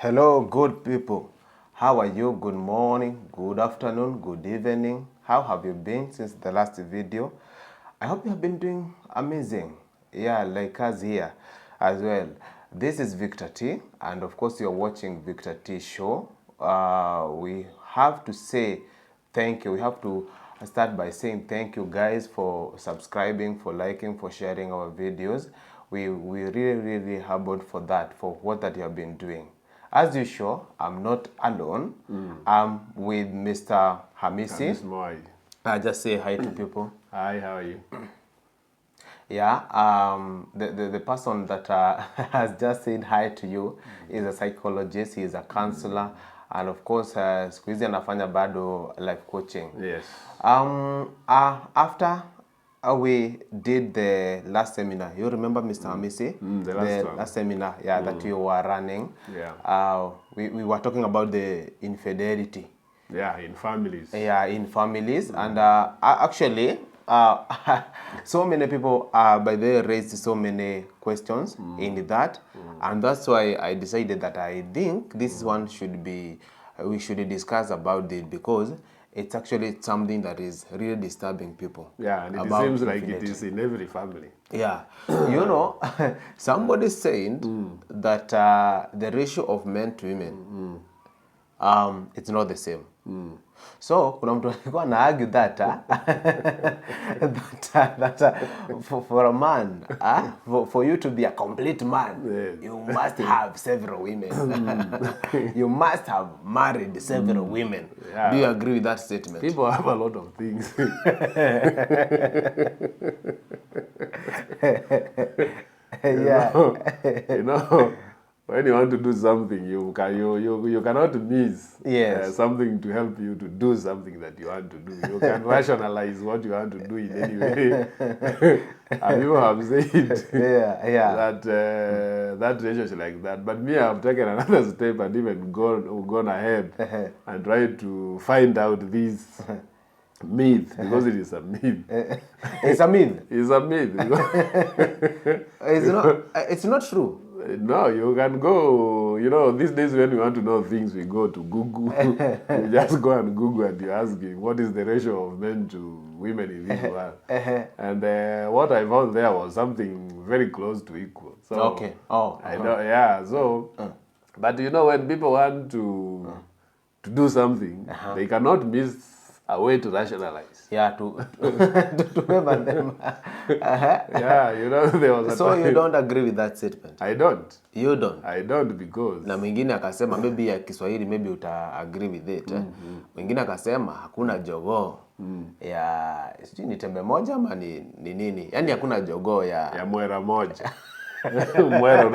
Hello, good people. How are you? Good morning, good afternoon, good evening. How have you been since the last video? I hope you have been doing amazing. Yeah, like us here as well. This is Victor T, and of course, you're watching Victor T Show. We have to say thank you. We have to start by saying thank you guys for subscribing, for liking, for sharing our videos. We really humbled for that, for what that you have been doing. As usual, I'm not alone. I'm with Mr. Hamisi. I just say hi to people. Hi, how are you? Yeah, the person that has just said hi to you is a psychologist, he is a counselor, and of course, siku hizi anafanya bado life coaching. Yes. After we did the last seminar, you remember Mr. Hamisi? The last seminar, yeah, that you were running. Yeah. We were talking about the infidelity. Yeah, in families. Yeah, in families. And actually, so many people, by the way, raised so many questions in that. And that's why I decided that I think this one should be, we should discuss about it, because it's actually something that is really disturbing people. Yeah, and it seems like it is in every family. Yeah. You know, somebody said that the ratio of men to women, it's not the same. So kuna mtu alikuwa na argue that for a man, for you to be a complete man, you must have several women. You must have married several women. Yeah. Do you agree with that statement? People have a lot of things. Yeah. You know, when you want to do something, you cannot miss something to help you to do something that you want to do. You can rationalize what you want to do in any way. And people have said that relationship like that. But me, I have taken another step and even gone ahead and tried to find out this myth, because it is a myth. It's a myth. It's a myth. It's not true. No, you can go, you know, these days when we want to know things, we go to Google. You just go and Google and you ask him, what is the ratio of men to women in this world? And what I found there was something very close to equal. So Okay. Oh. I know, yeah. So, but you know, when people want to do something, they cannot miss a way to rationalize. Yeah, to remember them. Yeah, you know, there was a So time. you don't agree with that statement? I don't. You don't? I don't, because Na mwingine akasema maybe ya Kiswahili, maybe uta agree with it. Mwingine akasema hakuna jogoo ya sijui ni tembe moja ama ni nini. Yaani hakuna jogoo ya mwera moja. Mwera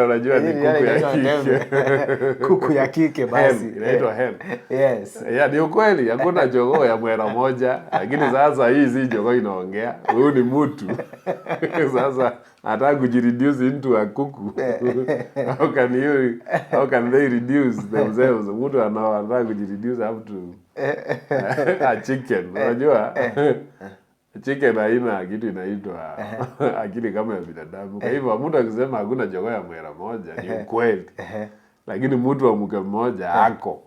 unajua ni kuku ya kike. Kuku ya kike basi. Inaitwa hen. Yes. Yeah, ni ukweli, hakuna jogoo ya mwera moja, lakini sasa hii si jogoo inaongea. Huyu ni mtu. Sasa anataka kujireduce into a kuku. How can they reduce themselves? Mtu anataka kujireduce up to a chicken. Unajua? Chicken haina kitu inaitwa akili kama ya binadamu. Kwa hivyo mtu akisema hakuna jogoo ya mwera moja ni ukweli. Lakini mtu wa mke mmoja ako.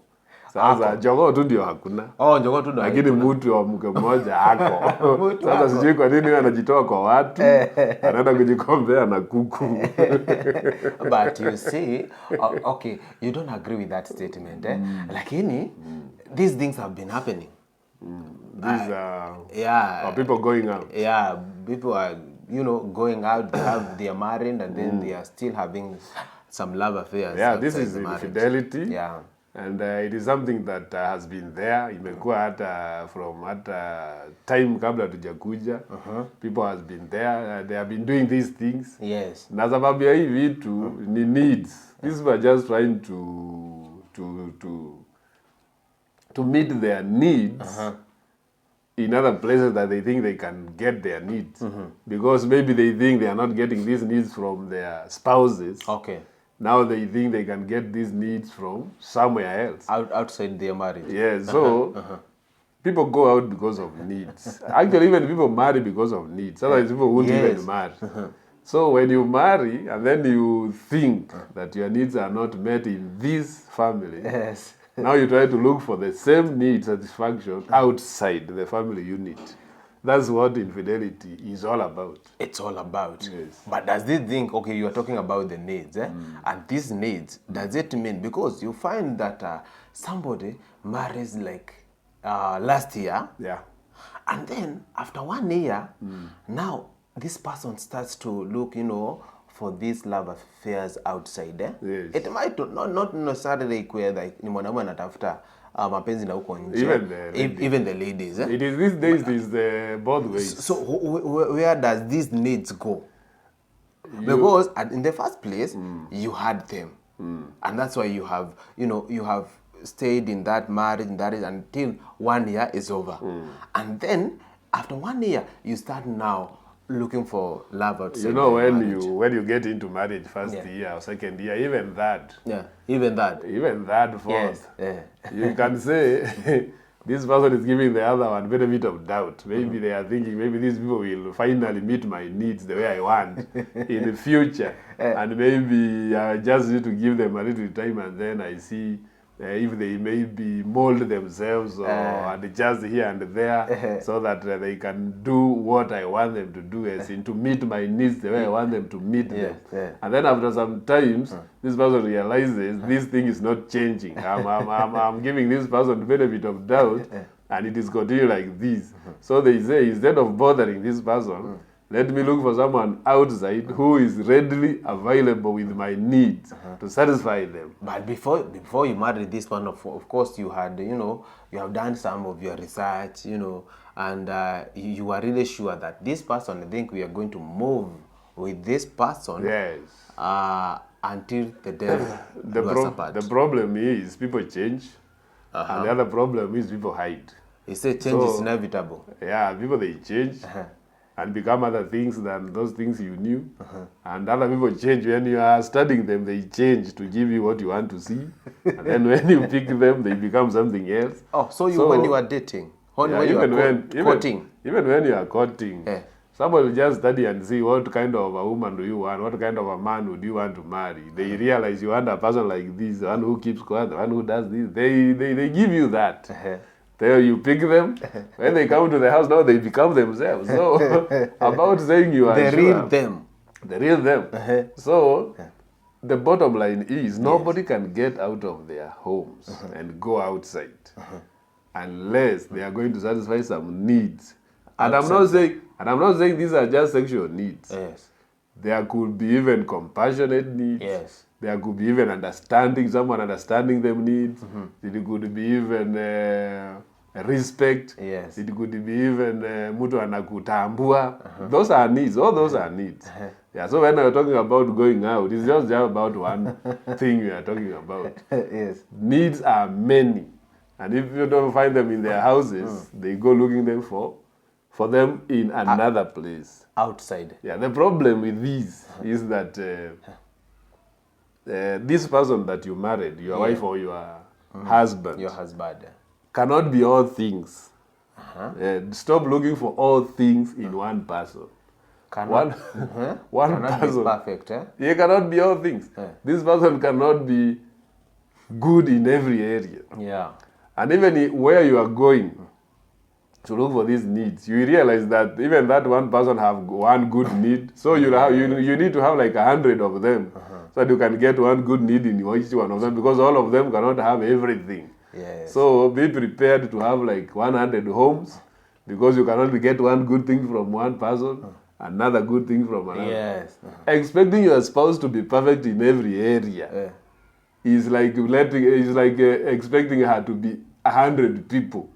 Sasa jogoo tu ndio hakuna. Oh, jogoo tu ndio. Lakini mtu wa mke mmoja ako. Sasa sijui kwa nini yeye anajitoa kwa watu, anaenda kujikombea na kuku. But you see, okay, you don't agree with that statement, lakini these things have been happening. These are people going out. Yeah, people are, you know, going out, they are married, and then they are still having some love affairs. Yeah, this is infidelity. Yeah. And it is something that has been there. Imekuwa hata from time kabla tujakuja. People has been there. They have been doing these things. Yes. Na sababu ya hii vitu ni needs. These were just trying to meet their needs in other places that they think they can get their needs. Because maybe they think they are not getting these needs from their spouses. Okay. Now they think they can get these needs from somewhere else. Outside their marriage. Yes, so people go out because of needs. Actually, even people marry because of needs. Otherwise, people won't even marry. So when you marry and then you think that your needs are not met in this family, Yes. now you try to look for the same need satisfaction outside the family unit. That's what infidelity is all about. It's all about. Yes. But does this think, okay, you are talking about the needs, and these needs, does it mean, because you find that somebody marries like last year, Yeah. and then after 1 year, now this person starts to look, for these love affairs outside. Yes. It might not necessarily require like ni mwanaume anatafuta mapenzi na huko nje. Even the ladies. It is these days, it is both ways. So where does these needs go? Because in the first place, you had them. And that's why you have, you have stayed in that marriage until 1 year is over. And then after 1 year, you start now looking for love outside. When you get into marriage first year or second year, even that. Yeah, even that. Even that fourth. Yes. You can say this person is giving the other one benefit of doubt. Maybe they are thinking, maybe these people will finally meet my needs the way I want in the future. And maybe I just need to give them a little time, and then I see if they maybe mold themselves or adjust here and there so that they can do what I want them to do, as in to meet my needs the way I want them to meet them. And then after some times, this person realizes this thing is not changing. I'm giving this person the benefit of doubt, and it is continuing like this. So they say, instead of bothering this person, let me look for someone outside who is readily available with my needs to satisfy them. But before you married this one, of course, you had, you have done some of your research, and you are really sure that this person, I think we are going to move with this person. Yes. Until the day do us apart. The problem is people change, and the other problem is people hide. You say change is inevitable. Yeah, people, they change. And become other things than those things you knew. And other people change. When you are studying them, they change to give you what you want to see. And then when you pick them, they become something else. Oh, so when you are dating, courting. Even when you are courting, somebody will just study and see what kind of a woman do you want, what kind of a man would you want to marry. They realize you want a person like this, the one who keeps quiet, the one who does this. They give you that. There you pick them. When they come to the house, now they become themselves. So about saying you are the real them. The real them. So the bottom line is nobody can get out of their homes and go outside unless they are going to satisfy some needs. And I'm not saying these are just sexual needs. Yes. There could be even compassionate needs. Yes. There could be even someone understanding them needs. It could be even respect. Yes. It could be even mtu anakutambua. Those are needs. All those are needs. Yeah. So when we're talking about going out, it's just about one thing we are talking about. Yes. Needs are many, and if you don't find them in their houses, they go looking them for them in another place. Outside. Yeah. The problem with these is that this person that you married, your wife or your husband, cannot be all things. Stop looking for all things in one person. One cannot person. Be perfect. He cannot be all things. This person cannot be good in every area. Yeah. And even where you are going to look for these needs, you realize that even that one person have one good need. So you need to have like 100 of them, so that you can get one good need in each one of them, because all of them cannot have everything. Yes. So be prepared to have like 100 homes, because you cannot get one good thing from one person, another good thing from another. Yes. Expecting your spouse to be perfect in every area is like expecting her to be 100 people.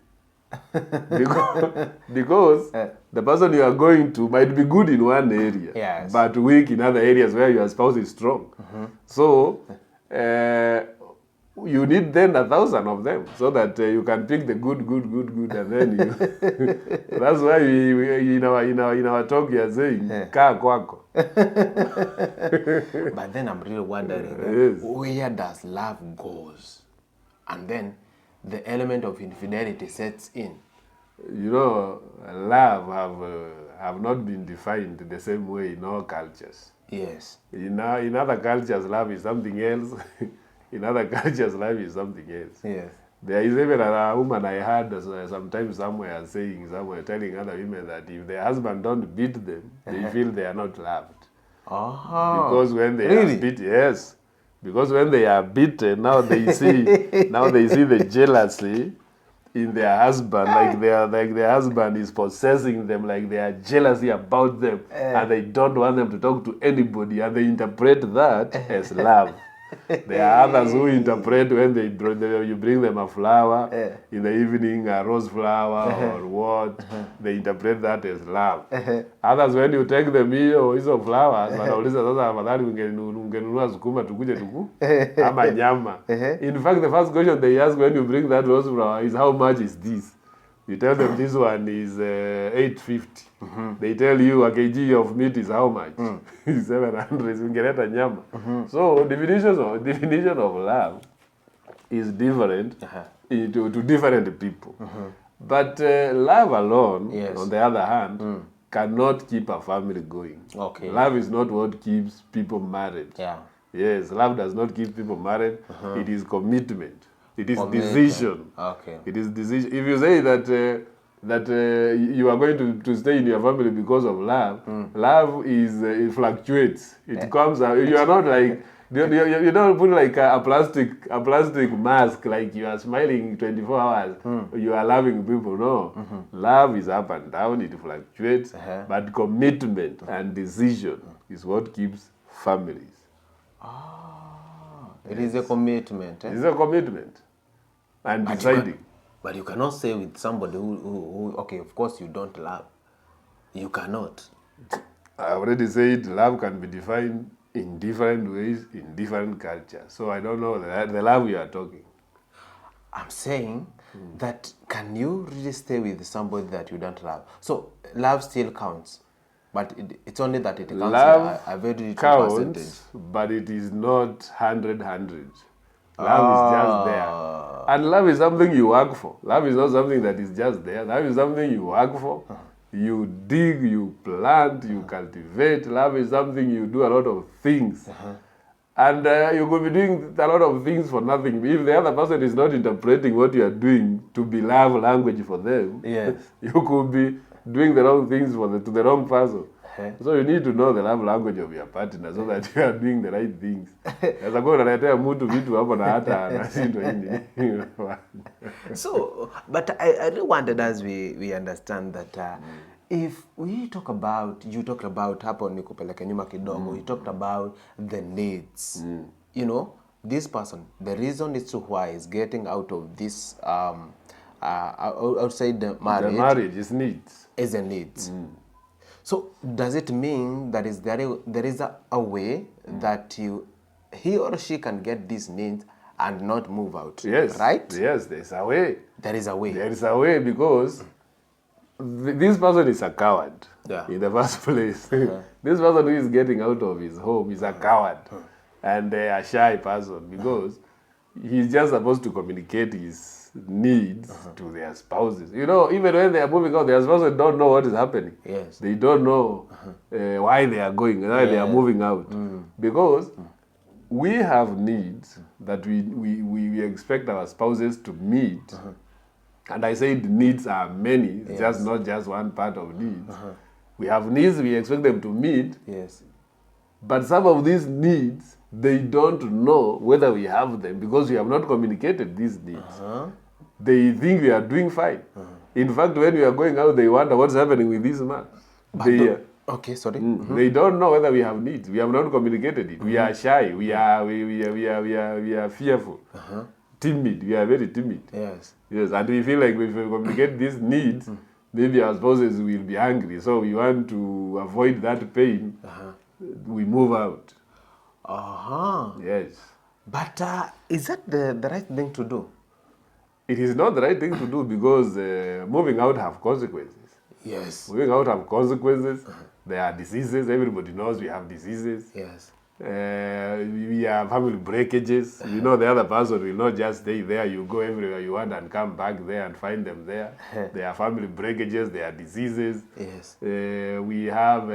because the person you are going to might be good in one area, but weak in other areas where your spouse is strong. So you need then 1,000 of them, so that you can pick the good, and then you. That's why we in our talk we are saying kaa kwako. But then I'm really wondering, where does love goes, and then the element of infidelity sets in. you know, love have not been defined the same way in all cultures. Yes. In other cultures, love is something else. In other cultures, love is something else. Yes. There is even a woman I heard sometimes somewhere telling other women that if their husband don't beat them, they feel they are not loved. Because when they really? are beaten, yes. Because when they are beaten, now they see the jealousy in their husband, like their husband is possessing them, like they are jealousy about them, and they don't want them to talk to anybody, and they interpret that as love. There are others who interpret when you bring them a flower in the evening, a rose flower or what, they interpret that as love. Others when you take them hizo flowers, wanauliza sasa afadhali ungenunua sukuma tukuje ama nyama. In fact, the first question they ask when you bring that rose flower is how much is this? You tell them this one is 850. They tell you a kg of meat is how much? 700. Ungeleta nyama. So definition of love is different to different people. But love alone, on the other hand, cannot keep a family going. Okay. Love is not what keeps people married. Yeah. Yes, love does not keep people married. It is commitment. It is decision. Okay. It is decision. If you say that you are going to stay in your family because of love, love it fluctuates. It comes out. You are not like you don't put like a plastic mask like you are smiling 24 hours. You are loving people. No, love is up and down. It fluctuates. But commitment and decision is what keeps families. It is a commitment. It is a commitment. And deciding. But you cannot say with somebody who okay, of course you don't love. You cannot. I already said love can be defined in different ways, in different cultures. So I don't know the love you are talking. I'm saying that can you really stay with somebody that you don't love? So love still counts. But it's only that it counts love a very little counts, percentage. but it is not 100. Love is just there. And love is something you work for. Love is not something that is just there. Love is something you work for. You dig, you plant, you cultivate. Love is something you do a lot of things. And you could be doing a lot of things for nothing. If the other person is not interpreting what you are doing to be love language for them, you could be doing the wrong things to the wrong person. So you need to know the love language of your partner so that you are doing the right things. So, but I really wanted as we understand that if we talk about, you talked about hapo nikupeleke nyuma kidogo, you talked about the needs. You know, this person, the reason is to why is getting out of this outside the marriage. The marriage is needs. Is a needs. So does it mean that there is a way that he or she can get these needs and not move out? Yes. Right? Yes, there's a way. There is a way. There is a way because this person is a coward in the first place. This person who is getting out of his home is a coward and a shy person because he's just supposed to communicate his needs to their spouses. You know, even when they are moving out, their spouses don't know what is happening. Yes. They don't know why they are going, why they are moving out. Because we have needs that we expect our spouses to meet. And I said needs are many, just not just one part of needs. We have needs we expect them to meet. Yes. But some of these needs, they don't know whether we have them because we have not communicated these needs. They think we are doing fine. In fact, when we are going out, they wonder what's happening with this man. Okay, sorry. They don't know whether we have needs. We have not communicated it. We are shy. We are fearful. Timid. We are very timid. Yes. Yes, and we feel like if we communicate these needs, maybe our spouses will be angry. So we want to avoid that pain. We move out. Yes. But is that the right thing to do? It is not the right thing to do because moving out have consequences. Yes. Moving out have consequences. There are diseases. Everybody knows we have diseases. Yes. We have family breakages. You know the other person will not just stay there. You go everywhere you want and come back there and find them there. There are family breakages. There are diseases. Yes. We have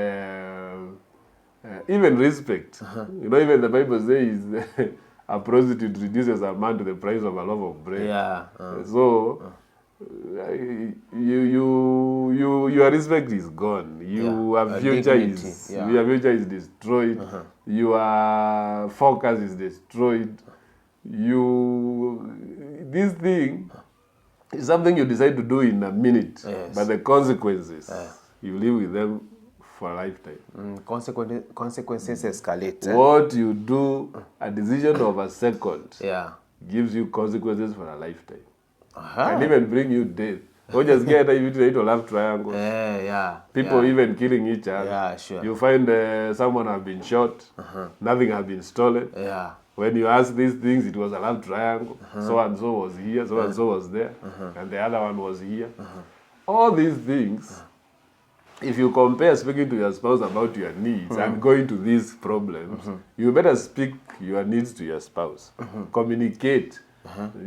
even respect. You know, even the Bible says a prostitute reduces a man to the price of a loaf of bread. Yeah. So your respect is gone. Your future dignity, is yeah. your future is destroyed. Your focus is destroyed. This thing is something you decide to do in a minute, Yes. but the consequences you live with them for a lifetime. Consequences escalate. What you do, a decision of a second, Yeah. gives you consequences for a lifetime. Uh-huh. And even bring you death. Or just get a love triangle. Yeah. People yeah. even killing each other. Yeah, sure. You find someone has been shot, nothing has been stolen. Yeah. When you ask these things, it was a love triangle. So and so was here, so and so was there, and the other one was here. All these things, if you compare speaking to your spouse about your needs and going to these problems, you better speak your needs to your spouse. Communicate.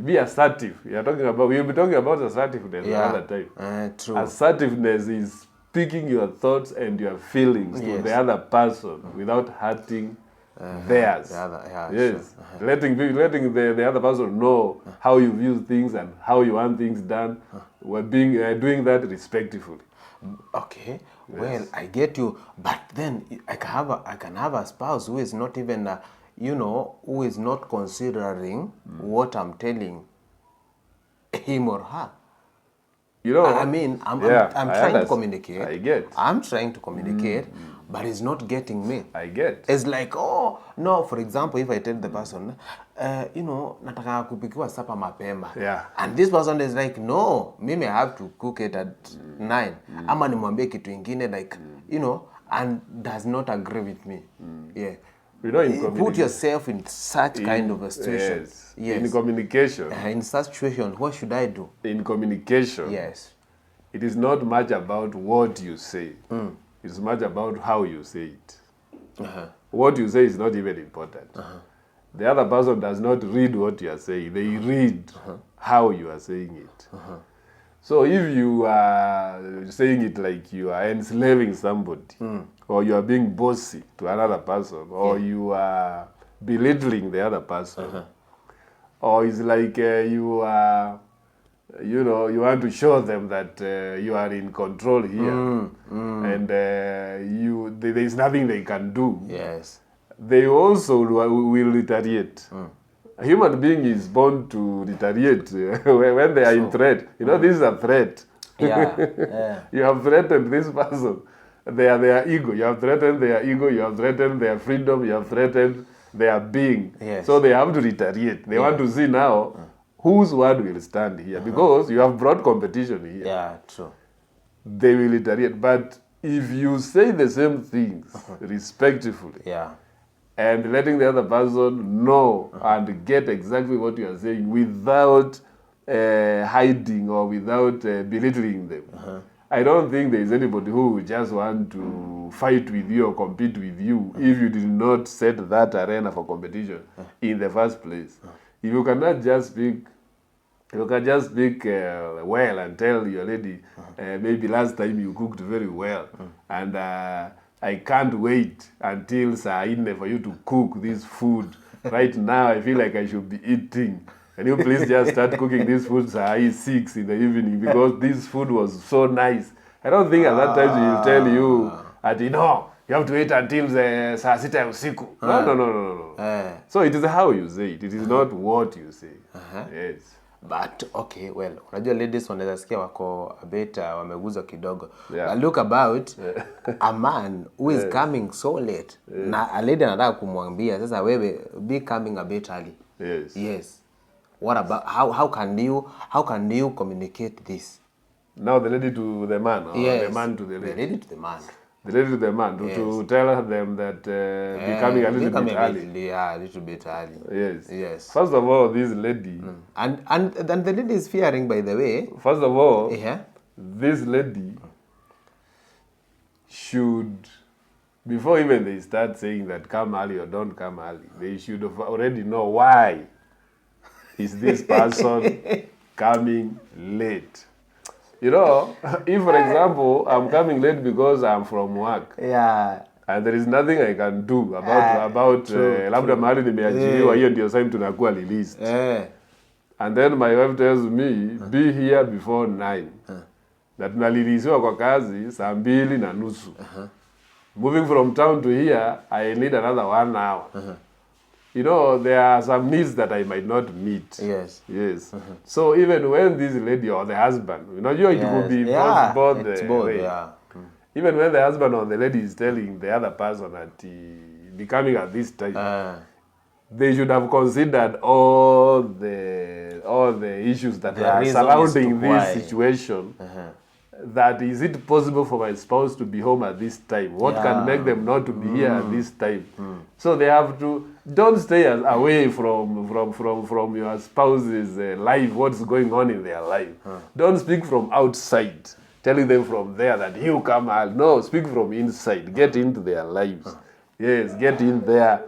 Be assertive. We'll be talking about assertiveness another time. True. Assertiveness is speaking your thoughts and your feelings to the other person without hurting theirs. Yes. Sure. Letting the other person know how you view things and how you want things done. We're doing that respectfully. Okay. Well, I get you, but then I can have a spouse who is not even who is not considering what I'm telling him or her. You know, I mean, I'm trying to communicate. I get. I'm trying to communicate, but he's not getting me. I get. It's like, oh, no, for example, if I tell the person, nataka kupikiwa supper mapema. Yeah. And this person is like, no, maybe I have to cook it at 9. Ama nimwambie kitu ingine, like, and does not agree with me. Yeah. You know, put yourself in such kind of a situation. Yes. In communication. In such situation, what should I do? In communication. Yes. It is not much about what you say. It's much about how you say it. What you say is not even important. The other person does not read what you are saying. They read how you are saying it. So if you are saying it like you are enslaving somebody, or you are being bossy to another person, or you are belittling the other person, or it's like you are, you want to show them that you are in control here, and there is nothing they can do. Yes. They also will retaliate. A human being is born to retaliate when they are in threat. This is a threat. Yeah. You have threatened this person. Their ego. You have threatened their ego. You have threatened their freedom. You have threatened their being. Yes. So they have to retaliate. They want to see now whose word will stand here, because you have brought competition here. Yeah, true. They will retaliate. But if you say the same things respectfully, and letting the other person know and get exactly what you are saying without hiding or without belittling them, I don't think there is anybody who will just want to fight with you or compete with you if you did not set that arena for competition in the first place. If you cannot just speak, well and tell your lady, maybe last time you cooked very well, and I can't wait until Saine for you to cook this food. Right now, I feel like I should be eating. Can you please just start cooking this food 6 in the evening, because this food was so nice. I don't think at that time she will tell you, you have to wait until the saa sita ya usiku. No. So it is how you say it. It is not what you say. Yes. But okay, well, unajua ladies wanaweza sikia wako a bit wameguzwa kidogo. Yeah. But look about a man who is coming so late. Na a lady anataka kumwambia sasa wewe be coming a bit early. Yes. What about how can you communicate this? Now the lady to the man, or the man to the lady? The lady to the man. The lady to the man, to tell them that becoming a little bit early. Yeah, a little bit early. Yes. First of all, this lady... And the lady is fearing, by the way. First of all, this lady should before even they start saying that come early or don't come early, they should have already know why is this person coming late. You know, if for example, I'm coming late because I'm from work. Yeah. And there is nothing I can do about labda mahali nimeajiriwa, hiyo ndio time tunakuwa released. And then my wife tells me, be here before 9. Na tunalilisiwa kwa kazi saa 2:30. Moving from town to here, I need another 1 hour. You know, there are some needs that I might not meet. Yes. Yes. So even when this lady or the husband, you know, it could be both the way. Yeah. Even when the husband or the lady is telling the other person that be coming at this time, they should have considered all the issues that are surrounding this situation. That is it possible for my spouse to be home at this time? What can make them not to be here at this time? So they have to, don't stay away from your spouse's life, what's going on in their life. Don't speak from outside, telling them from there that you come out. No, speak from inside. Get into their lives. Yes, get in there.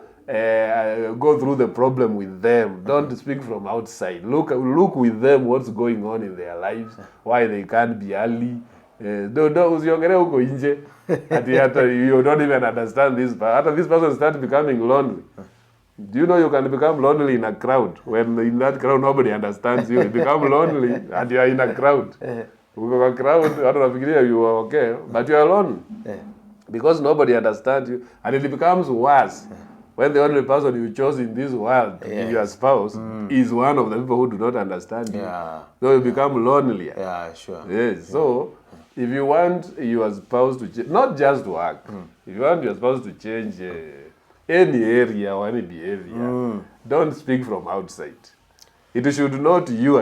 Go through the problem with them. Don't speak from outside. Look with them what's going on in their lives, why they can't be early. Usiongere huko nje. Hata you don't even understand this. After this person starts becoming lonely. Do you know you can become lonely in a crowd? When in that crowd nobody understands you. You become lonely and you are in a crowd. Uko kwa crowd, hata unafikiria you are okay, but you are alone. Because nobody understands you, and it becomes worse. When the only person you chose in this world to be your spouse is one of the people who do not understand you. So you become lonelier. Yeah, sure. Yes. So if you want your spouse to change, not just work, if you want your spouse to change any area or any behavior, don't speak from outside. It should not be you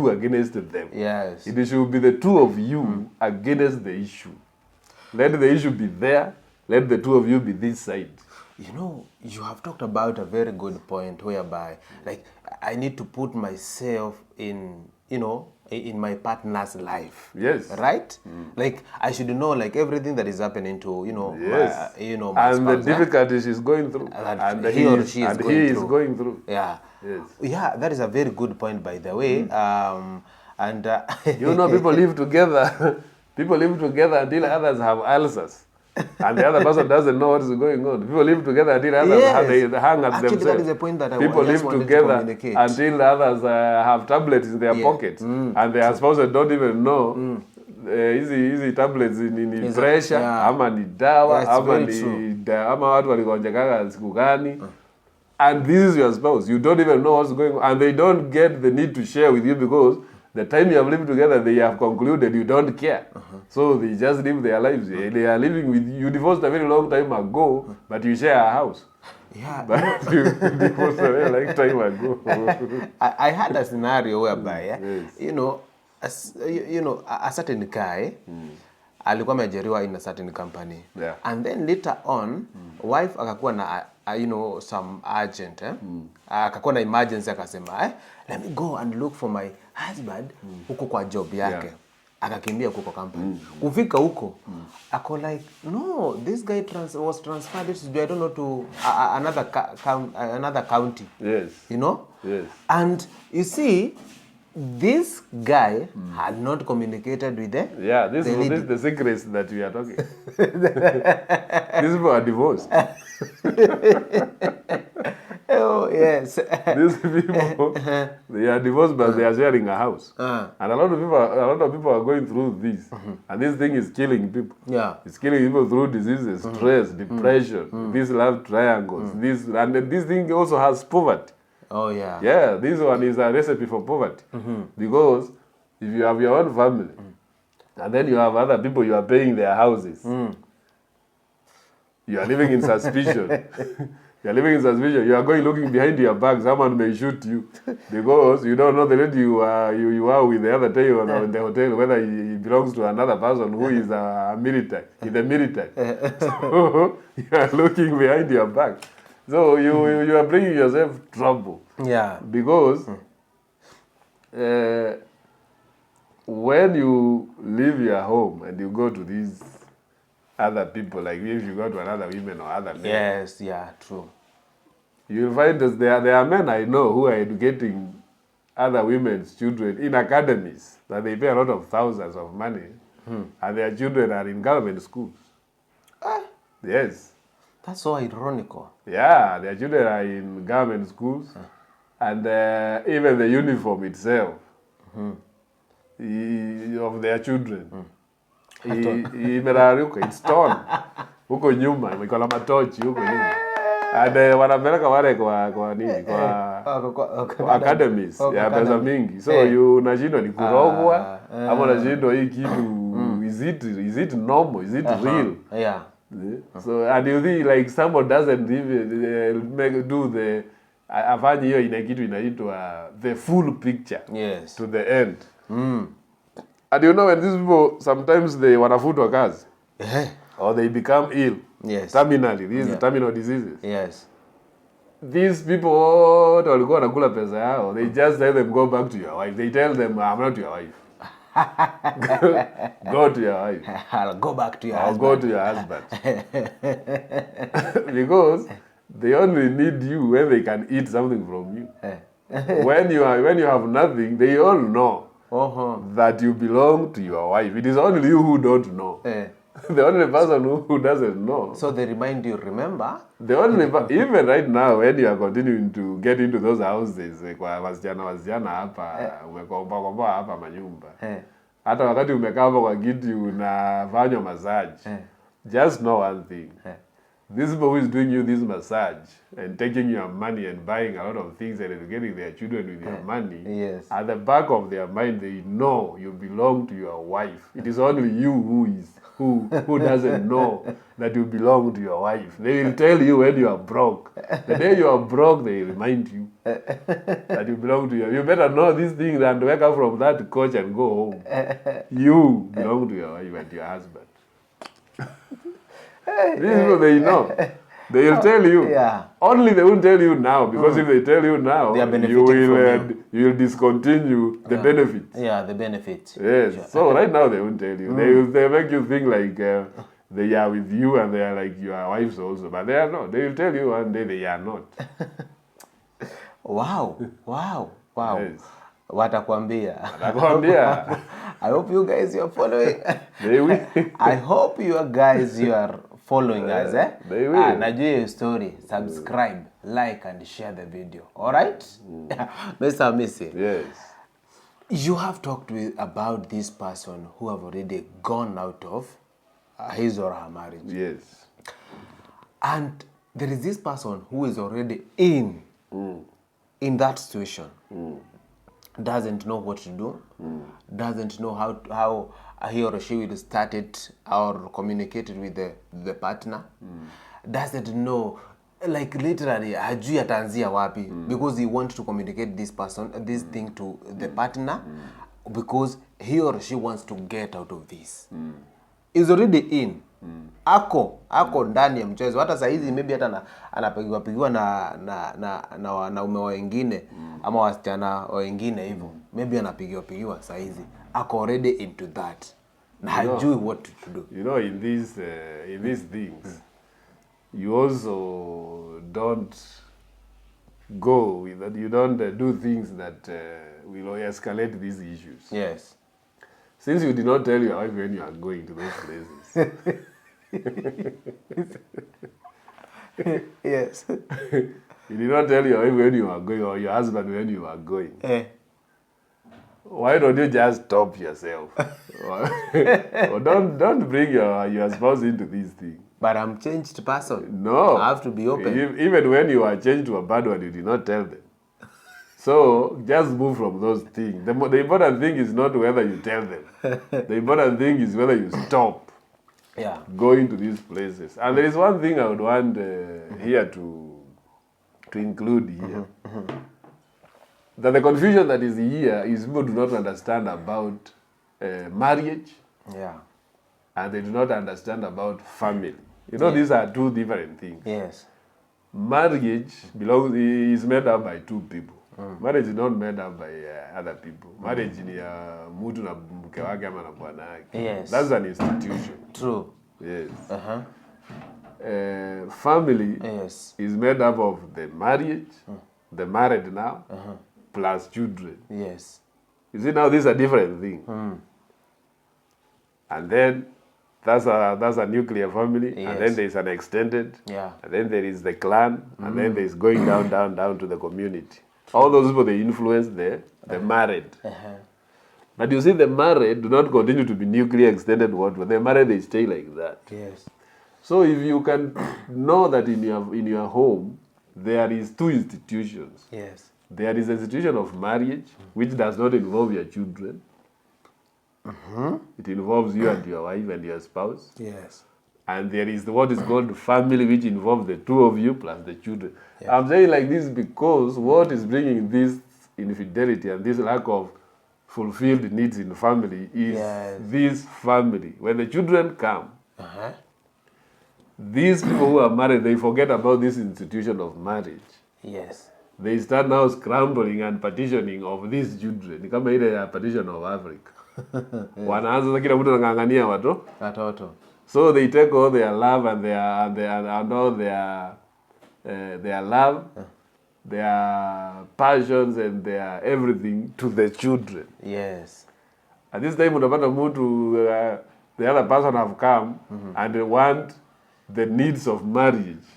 against them. Yes. It should be the two of you against the issue. Let the issue be there. Let the two of you be this side. You know, you have talked about a very good point whereby, like, I need to put myself in, you know, in my partner's life. Yes. Right? Like, I should know, like, everything that is happening to, you know, yes. my and spouse, the difficulties she's going through. And he or she is going through. Yeah. Yes. Yeah, that is a very good point, by the way. You know, people live together. People live together until others have ulcers. And the other person doesn't know what is going on. People live together until others they hang at Actually, themselves. that is the point that people I just live wanted together to communicate. Until others have tablets in their pockets. And their spouses don't even know hizi tablets ni pressure, ama ni dawa, ama watu waligonjeka siku gani. And this is your spouse. You don't even know what's going on. And they don't get the need to share with you because the time you have lived together, they have concluded you don't care. So they just live their lives. They are living with you. You divorced a very long time ago, but you share a house. Yeah. But you divorced a very long time ago. I had a scenario whereby, you know, a certain guy, alikuwa ameajiriwa in a certain company. Yeah. And then later on, wife akakuwa na, you know, some urgent. Akakuwa na emergency akasema, let me go and look for my husband huko kwa job yake. Akakimbia huko company. Kufika huko, ako like, no, this guy was transferred to, I don't know, to another county. Yes. You know? Yes. And you see, this guy had not communicated with them. Yeah, this is the secrets that we are talking. These people are divorced. Oh, yes. These people, they are divorced, but they are sharing a house. And a lot of people are going through this. And this thing is killing people. Yeah. It's killing people through diseases, stress, depression, these love triangles. And this thing also has poverty. Oh, yeah. Yeah, this one is a recipe for poverty. Because if you have your own family, and then you have other people you are paying their houses, you are living in suspicion. You are living in suspicion. You are going looking behind your back. Someone may shoot you because you don't know the lady you are with the other day in the hotel, whether he belongs to another person who is a military, in the military. So you are looking behind your back. So you are bringing yourself trouble. Yeah. Because when you leave your home and you go to these other people, like if you go to another women or other men. Yes, yeah, true. You'll find that there are men I know who are educating other women's children in academies that they pay a lot of thousands of money, and their children are in government schools. Yes. That's so ironical. Yeah, their children are in government schools, and even the uniform itself of their children imeraruka, it's torn huko nyuma, iko na matochi huko nyuma, and wanapeleka wale kwa nini kwa academies ya pesa mingi, so you unashindwa ni kurogwa ama unashindwa hii kitu is it normal, is it real? Yeah. So and you see like someone doesn't even do the afanye hiyo ina kitu inaitwa the full picture. Yes. To the end. And you know when these people sometimes they wanafutwa kazi or they become ill. Yes. Terminally, these are terminal diseases. Yes. These people wote walikuwa wanakula pesa yao, they just tell them go back to your wife. They tell them I'm not your wife. Go to your wife. I'll go back to your husband. Go to your husband. Because they only need you when they can eat something from you. When you have nothing, they all know that you belong to your wife. It is only you who don't know. The only person who doesn't know. So they remind you, remember? The only even right now when you are continuing to get into those houses, kwa wasichana hapa, umekomba hapa manyumba. Hata wakati umekaa hapa kwa kiti unafanywa massage. Just know one thing. This people who is doing you this massage and taking your money and buying a lot of things and educating their children with your money, yes. At the back of their mind they know you belong to your wife. It is only you who doesn't know that you belong to your wife. They will tell you when you are broke. The day you are broke, they remind you that you belong to your. You better know these things and wake up from that couch and go home. You belong to your wife and your husband. These people, they know. They will tell you. Yeah. Only they won't tell you now, because if they tell you now, you will discontinue the benefits. Yeah, the benefits. Yes. Sure. So right now they won't tell you. They make you think like they are with you and they are like your wives also, but they are not. They will tell you one day they are not. Wow. Yes. Watakwambia. I hope you guys are following. They will. I hope you guys are following us. They will. Najua your story. Subscribe, like, and share the video. All right, Mr. Missy. Yes. You have talked about this person who have already gone out of his or her marriage. Yes. And there is this person who is already in that situation. Doesn't know what to do, doesn't know how he or she will start it or communicate it with the partner, doesn't know, like literally hajui ataanzia wapi, because he wants to communicate this thing to the partner, because he or she wants to get out of this. Is already in. Ako ndani ya mchezo. Hata saa hizi maybe hata anapigiwa na wanaume wengine ama wasichana wengine hivyo. Maybe anapigiwa saa hizi. Ako already into that. Na hajui what to do. You know, in these things, you also don't go with that. You don't do things that will escalate these issues. Yes. Since you did not tell your wife when you are going to those places. Yes. You did not tell your wife when you are going, or your husband when you are going. Why don't you just stop yourself? Or don't bring your spouse into these things. But I'm changed person. No. I have to be open. Even when you are changed to a bad one, you did not tell them. So just move from those things. The important thing is not whether you tell them. The important thing is whether you stop going to these places. And there is one thing I would want here to include here. That the confusion that is here is people do not understand about marriage. Yeah. And they do not understand about family. You know, these are two different things. Yes. Marriage is made up by two people. Marriage is not made up by other people. Marriage ni ya mtu na mke wake ama na bwana wake. Yes. That's an institution. True. Yes. Uh-huh. Family Yes. is made up of the marriage, the married now, plus children. Yes. You see, now these are different things. And then that's a nuclear family, and then Yes. there is an extended, Yeah. and then there is the clan, and then there is going down to the community. All those people, they influence the married. But you see, the married do not continue to be nuclear extended whatever. The married, they stay like that. Yes. So if you can know that in your home there is two institutions. Yes. There is the institution of marriage, which does not involve your children. It involves you and your wife and your spouse. Yes. And there is what is called family, which involves the two of you plus the children. Yes. I'm saying like this because what is bringing this infidelity and this lack of fulfilled needs in family is Yes. this family. When the children come, Uh-huh. these people who are married, they forget about this institution of marriage. Yes. They start now scrambling and partitioning of these children. Ni kama ile ya partition of Africa. Wanaanza sasa kila mtu anang'ang'ania Watoto. So they take all their love and all their love, their passions and their everything to the children. Yes. At this time unapata mtu the other person have come and they want the needs of marriage.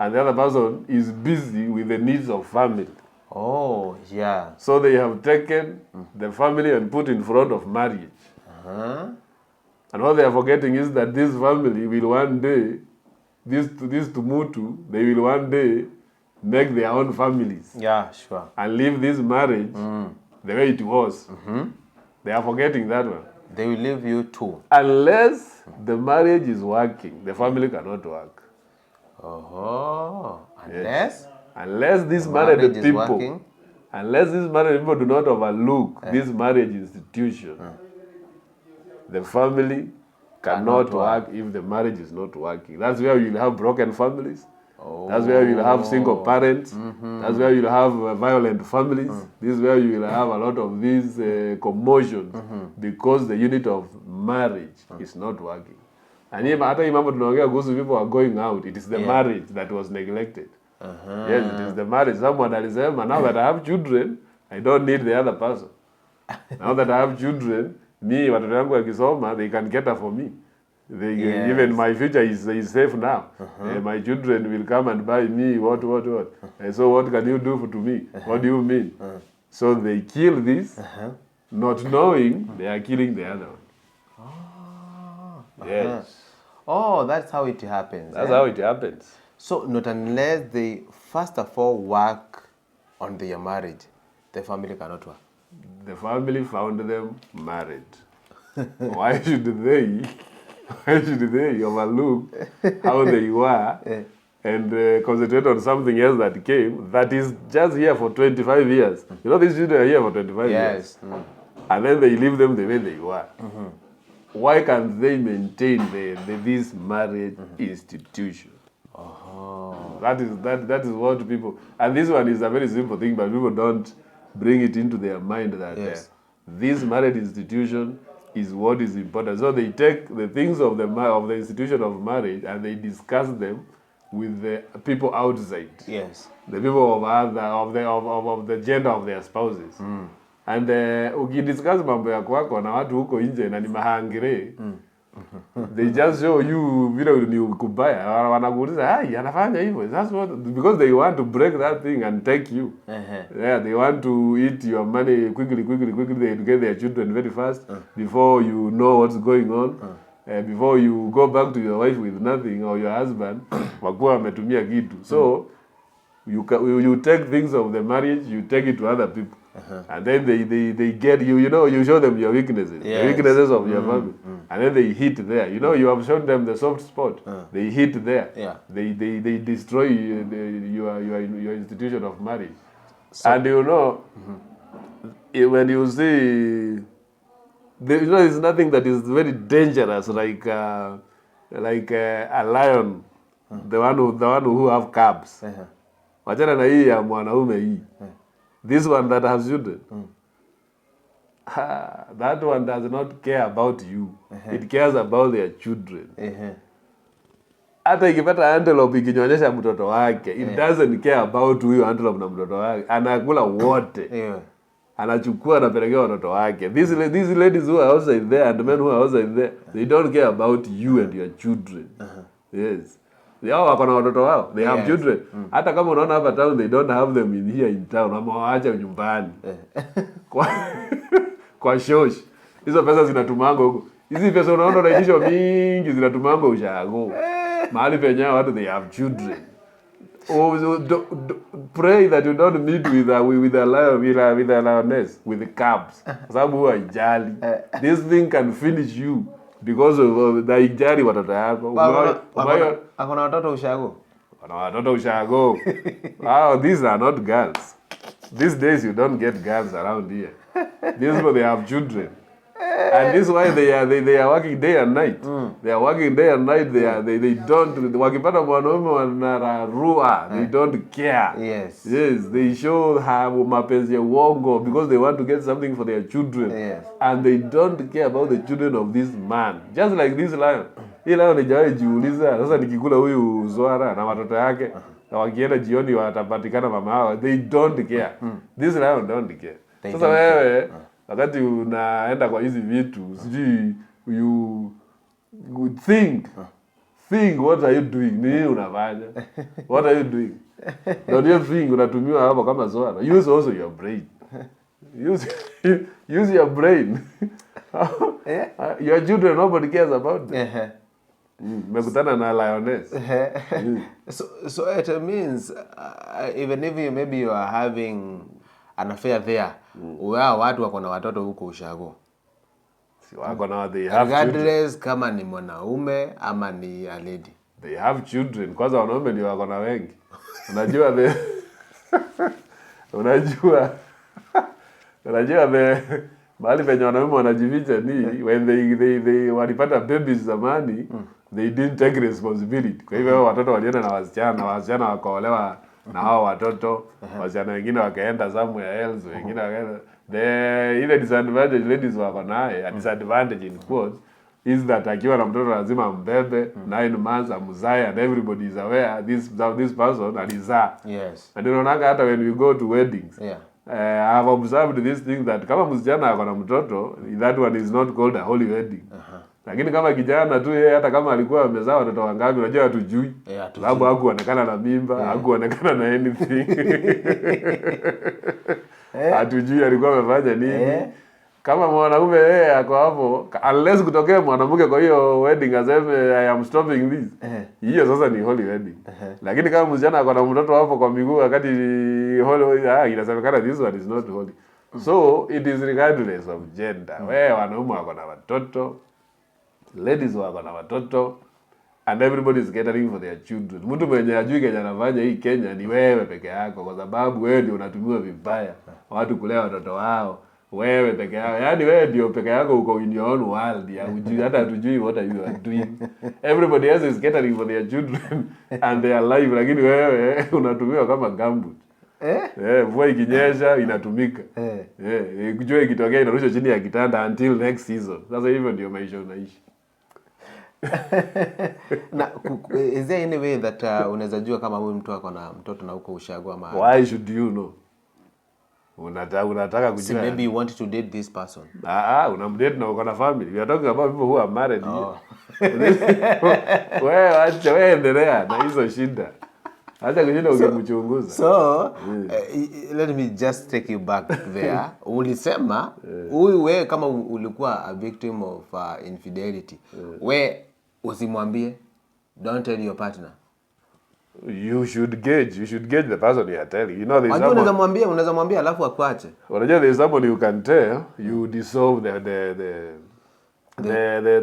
And the other person is busy with the needs of family. Oh, yeah. So they have taken the family and put in front of marriage. And what they are forgetting is that this family will one day, this Tumutu, they will one day make their own families. Yeah, sure. And leave this marriage the way it was. They are forgetting that one. They will leave you too. Unless the marriage is working, the family cannot work. Oh, unless Unless these marriage married is people, working. unless these married people do not overlook this marriage institution, the family cannot work if the marriage is not working. That's where you'll have broken families. That's where you'll have single parents. That's where you'll have violent families. This is where you will have a lot of these commotions because the unit of marriage is not working. And even hata hii mambo tunaongea kuhusu people are going out, it is the marriage that was neglected. Yes, it is the marriage. Someone alisema, now that I have children, I don't need the other person. Now that I have children, me, watoto yangu wakisoma, they can cater for me. Even my future is safe now. My children will come and buy me what. So what can you do to me? What do you mean? So they kill this, not knowing they are killing the other one. Yes. Oh, that's how it happens. That's how it happens. So not unless they first of all work on their marriage, the family cannot work. The family found them married. Why should they overlook how they were and concentrate on something else that came that is just here for 25 years? You know, these children are here for 25 years. And then they leave them the way they were. Why can't they maintain this marriage institution? That is what people, and this one is a very simple thing, but people don't bring it into their mind that this marriage institution is what is important. So they take the things of the institution of marriage and they discuss them with the people outside. Yes. The people of the gender of their spouses. And ukidiscuss mambo ya kwako na watu huko nje na ni mahangire, they just show you vile ni kubaya. Wanakuuliza, "Hai, anafanya hivyo." That's what, because they want to break that thing and take you. Yeah, they want to eat your money quickly. They educate their children very fast before you know what's going on. Before you go back to your wife with nothing or your husband, wakuwa wametumia kitu. So you take things of the marriage, you take it to other people. And then they get you, you show them your weaknesses, the weaknesses of your family. And then they hit there. You have shown them the soft spot. They hit there. They destroy your institution of marriage. So, and when you see, there's nothing that is very dangerous like a lion, the one who have cubs. Wachana na hii ya mwanaume hii. This one that has children. that one does not care about you. It cares about their children. Hata ikipata antelope ikinyonyesha mtoto wake, it doesn't care about huyo antelope na mtoto wake. Anakula wote. Anachukua anapelekea watoto wake. These ladies who are outside there and men who are outside there, they don't care about you and your children. Yes. Hao wako na watoto wao. They have children. Hata kama unaona hapa town, they don't have them in here in town. Wamewaacha nyumbani. Kwa shosh. Hizo pesa zinatumanga huko. Hizi pesa unaona unaitishwa mingi zinatumanga ushago. Mahali penye watu they have children. Pray that you don't meet with a lion, with a lioness, with the cubs. Sababu huwa ijali. This thing can finish you because of the ijali watoto yako. Akona watoto ushago. Akona watoto ushago. These are not girls. These days you don't get girls around here. These people, they have children. And this is why they are working day and night. They are working day and night. They don't, wakipata mwanaume wanararua, they don't care. Yes, they show mapenzi ya uongo because they want to get something for their children. And they don't care about the children of this man. Just like this lion. Hii lion nijawahi jiuliza, sasa nikikula huyu Zwara na watoto yake, na wakienda jioni watapatikana mama hao, they don't care. This lion don't care. Sasa wewe wakati unaenda kwa hizi vitu, sijui you think what are you doing? Nini unafanya? What are you doing? Don't you think unatumiwa hapo kama Zwara? Use also your brain. Use your brain. Your children, nobody cares about them. Mekutana na lioness. So it means even if you are having an affair there, watu wako na watoto huko ushago. Si wako na, they have regardless kama ni mwanaume ama ni a lady. They have children. Kwanza wanaume ndio wako na wengi. Unajua mahali penye wanaume wanajificha ni when they walipata babies zamani, they didn't take responsibility. Kwa hivyo watoto walienda na wasichana wakaolewa na hao watoto, wasichana wengine wakaenda somewhere else, wengine wakaenda ile disadvantage ladies wako naye, a disadvantage in quotes, is that akiwa na mtoto lazima mbebe 9 months amzae, and everybody is aware this person alizaa. Yes. And unaona hata when we go to weddings, I have observed this thing that kama msichana ako na mtoto, that one is not called a holy wedding. Lakini kama kijana tu yeye, hata kama alikuwa amezaa watoto wangapi unajua hatujui. Sababu hakuonekana na mimba, hakuonekana na anything. Hatujui alikuwa amefanya nini. Kama mwanaume yeye ako hapo, unless kutokea mwanamke kwa hiyo wedding aseme I am stopping this. Hiyo sasa ni holy wedding. Lakini kama msichana ako na mtoto hapo kwa miguu wakati holy, inasemekana this one is not holy. So it is regardless of gender. Wewe wanaume wako na watoto, ladies wako na watoto, and everybody is catering for their children. Mtu mwenye ajui Kenya anafanya hii Kenya ni wewe peke yako, kwa sababu wewe ndio unatumiwa vibaya watu kulea watoto wao. Wewe peke yako, yani wewe ndio peke yako uko in your own world ya ujui, hata hatujui what you are doing. Everybody else is catering for their children and their life, lakini wewe unatumiwa kama gambut. Mvua ikinyesha inatumika. Kujua ikitokea inarushwa chini ya kitanda until next season. Sasa hivyo ndio maisha unaishi. Na is there any way that unaweza jua kama huyu mtu ako na mtoto na huko ushago ama? Why should you know? Unataka kujua. So maybe you want to date this person. Unamdate na uko na family. We are talking about people who are married. Wewe endelea na hizo shida. Hata kujina ukimchunguza. So let me just take you back there. Ulisema huyu wewe kama ulikuwa a victim of infidelity, wewe usimwambie, don't tell your partner. You should gauge the person you are telling. You know there's someone unaweza mwambia alafu akuache. Unajua there's someone you can tell, you dissolve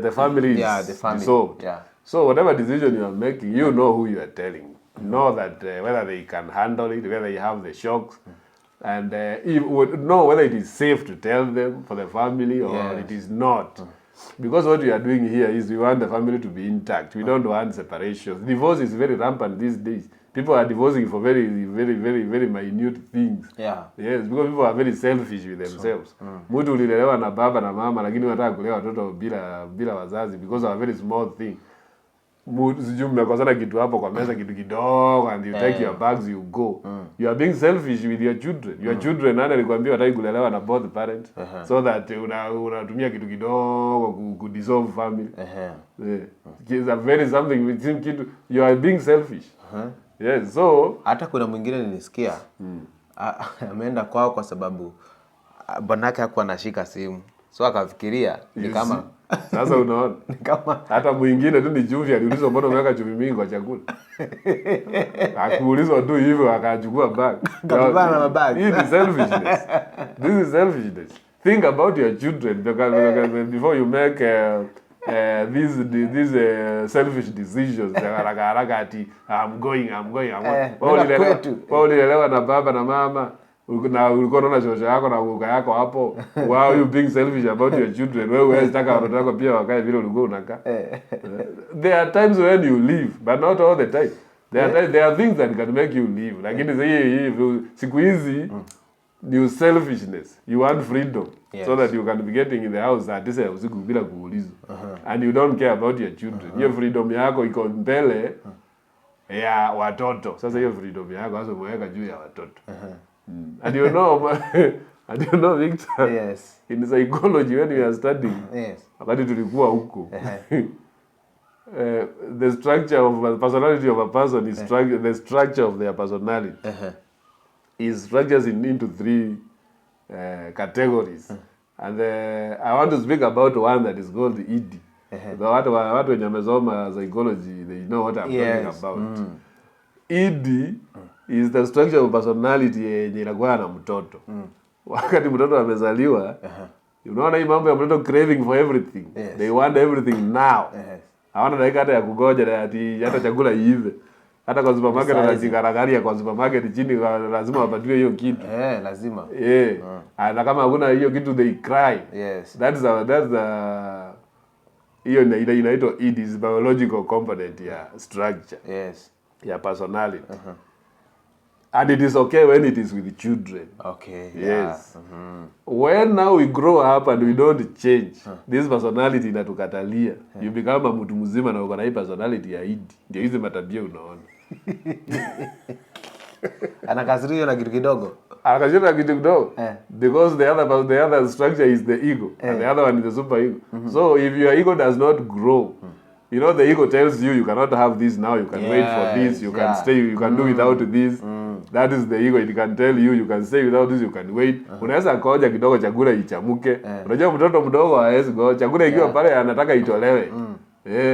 the family is dissolved. So whatever decision you are making, you know who you are telling. Know that whether they can handle it, whether you have the shocks, and know whether it is safe to tell them for the family or it is not. Because what we are doing here is we want the family to be intact. We don't want separation. Divorce is very rampant these days. people are divorcing for very minute things. Yeah. Yes, because people are very selfish with themselves. Mtu ulilelewa na baba na mama lakini unataka kulea watoto bila wazazi because of a very small thing. Sijui mmekosana kitu hapo kwa meza kitu kidogo and you take your bags you go. You are being selfish with your children. Your children nani alikwambia wataki kulelewa na both parents so that unatumia kitu kidogo ku dissolve family. It's a very something with kitu you are being selfish. Yes, so hata kuna mwingine nilisikia ameenda kwao kwa sababu bwanake hakuwa anashika simu. So akafikiria ni kama sasa unaona ni kama hata mwingine tu ni chumvi aliulizwa mbona umeweka chumvi mingi kwa chakula. Akuulizwa tu hivyo akachukua bag. Kabana na bag. This is selfishness. This is selfishness. Think about your children before you make these selfish decisions. Haraka ati I'm going. Ulilelewa na baba na mama na ulikuwa unaona shosho yako na kuka yako hapo. Wow, you being selfish about your children. Wewe unataka watoto wako pia wakae vile ulikuwa unakaa. There are times when you leave, but not all the time. There are things that can make you leave. Lakini siku hizi new selfishness. You want freedom. Yes. So that you can be getting in the house at this usiku bila kuulizwa. And you don't care about your children. Hiyo freedom yako iko mbele ya watoto. Sasa hiyo freedom yako hasa umeweka juu ya watoto. And you know Victor, yes, in psychology when we are studying, yes, wakati tulikuwa huko, the structure of the personality of a person is the structure of their personality is structures into three categories. And I want to speak about one that is called ED. The watu wenye wamesoma psychology, they know what I'm talking about. ED is the structure of personality yenye inakuwa na mtoto. Wakati mtoto amezaliwa, unaona hii mambo ya mtoto craving for everything. They want everything now. Hawana dakika hata ya kugoja ati hata chakula iive. Hata kwa supermarket anajigaragaria kwa supermarket chini lazima wapatiwe hiyo kitu. Lazima. Na kama hakuna hiyo kitu they cry. Yes. That's hiyo inaitwa ED, is biological component ya structure. Yes. Ya personality. And it is okay when it is with children. Okay. Yes. When now we grow up and we don't change, this personality inatukatalia. You become a mtu mzima na uko na hii personality ya ED. Ndio hizi matabia unaona. Anakasiriwa na kitu kidogo. Anakasiriwa na kitu kidogo. Because the other structure is the ego and the other one is the super ego. So if your ego does not grow, you know, the ego tells you cannot have this now, you can wait for this, you can stay, you can do without this. That is the ego. It can tell you can stay without this, you can wait. Unaweza koja kidogo chakula ichamuke. Unajua mtoto mdogo hawezi go chakula ikiwa pale anataka itolewe.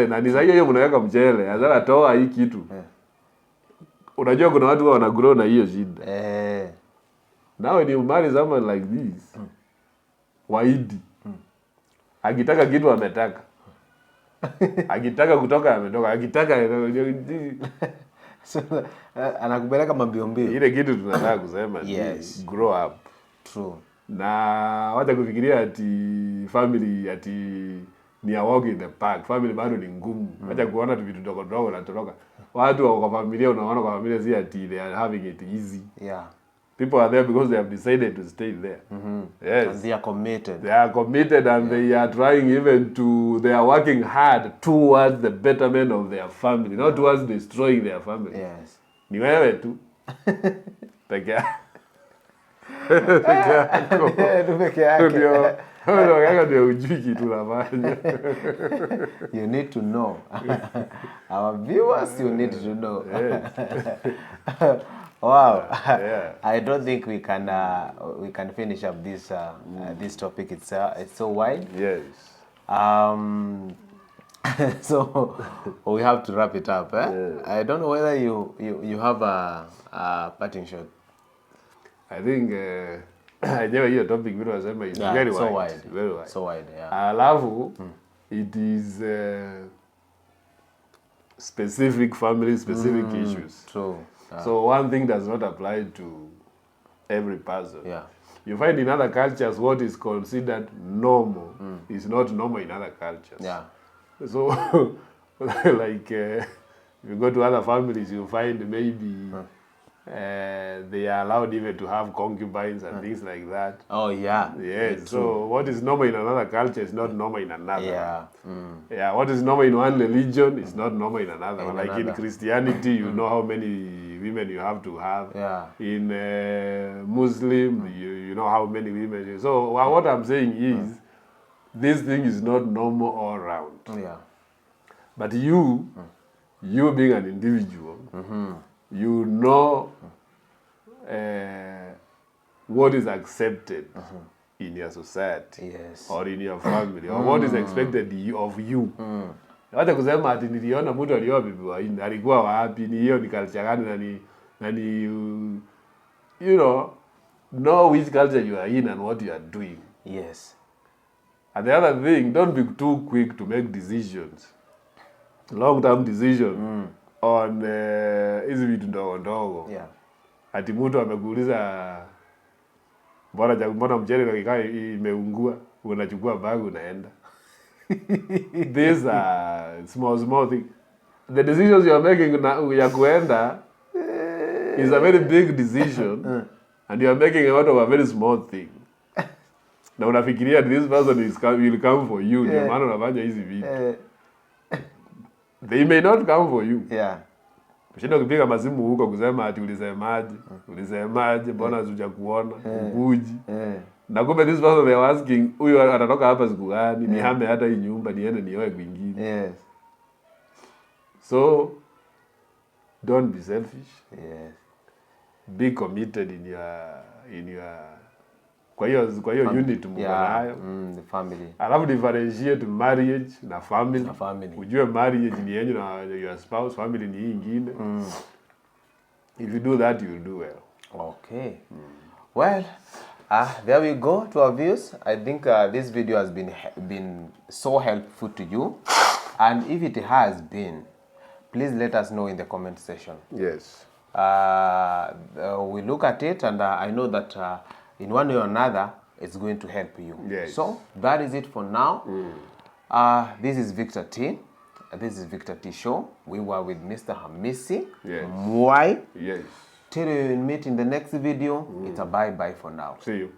Na ni sahihi hiyo mnaweka mchele. Azala toa hii kitu. Unajua kuna watu wana grow na hiyo shida. Now when you marry someone like this, waidi. Akitaka kitu ametaka. Akitaka kutoka ametoka. Akitaka so, anakupeleka mambio mbio. Ile kitu tunataka kusema yes, grow up. True. Na wacha kufikiria ati family ati ni a walk in the park. Family bado ni ngumu. Wacha kuona tu vitu dogo dogo na toroka. Watu wako kwa familia, unaona kwa familia si ati they are having it easy. Yeah. People are there because they have decided to stay there. Yes. And they are committed. They are committed and they are trying even they are working hard towards the betterment of their family, not towards destroying their family. Yes. Ni wewe tu. Peke yako. Peke yako. Ndio ujui kitu unafanya. You need to know. Our viewers, you need to know. Yes. Wow. Yeah. I don't think we can finish up this this topic. It's so wide. Yes. So we have to wrap it up. Yes. I don't know whether you have a parting shot. I think I know hiyo topic vile wasema is very so wide. Very wide. So wide, yeah. Alafu it is specific family specific issues. True. So one thing does not apply to every person. Yeah. You find in other cultures what is considered normal is not normal in other cultures. Yeah. So like If you go to other families, you find maybe they are allowed even to have concubines and things like that. Oh, yeah. Yes. So what is normal in another culture is not normal in another. Yeah. Yeah. What is normal in one religion is not normal in another. In Like in another. Christianity, you know how many women you have to have. Yeah. In Muslim, you know how many women. So what I'm saying is, this thing is not normal all around. Yeah. But you being an individual, you know what is accepted in your society, Yes. or in your family, or what is expected of you. Hata kusema ati niliona mtu alioa bibi wa India, alikuwa wapi, ni hiyo ni culture gani, na ni you know which culture you are in and what you are doing. Yes. And the other thing, don't be too quick to make decisions, long-term decision on hizi vitu ndogo ndogo. Yeah. Ati mtu amekuuliza mbona mchele na kikaa imeungua, unachukua bag unaenda. These are small thing. The decisions you are making ya kuenda is a very big decision and you are making out of a very small thing. Na unafikiria this person will come for you, ndio maana unafanya hizi vitu. They may not come for you. Yeah. Mshindo kupiga masimu huko kusema ati ulisemaje, mbona hujakuona, ukuji. Na kumbe this person they are asking, huyu atatoka hapa siku gani, nihame hata hii nyumba niende nioe kwingine. Yes. So don't be selfish. Yes. Be committed in your kwa hiyo unit mko nayo. The family. Alafu differentiate marriage na family. Na family. Ujue marriage ni yenyu na your spouse, family ni hii ingine. If you do that, you'll do well. Okay. Well, there we go to our views. I think this video has been so helpful to you. And if it has been, please let us know in the comment section. Yes. We look at it, and I know that in one way or another, it's going to help you. Yes. So that is it for now. This is Victor T. This is Victor T Show. We were with Mr. Hamisi. Yes. Mwai. Yes. Till we meet in the next video, it's a bye-bye for now. See you.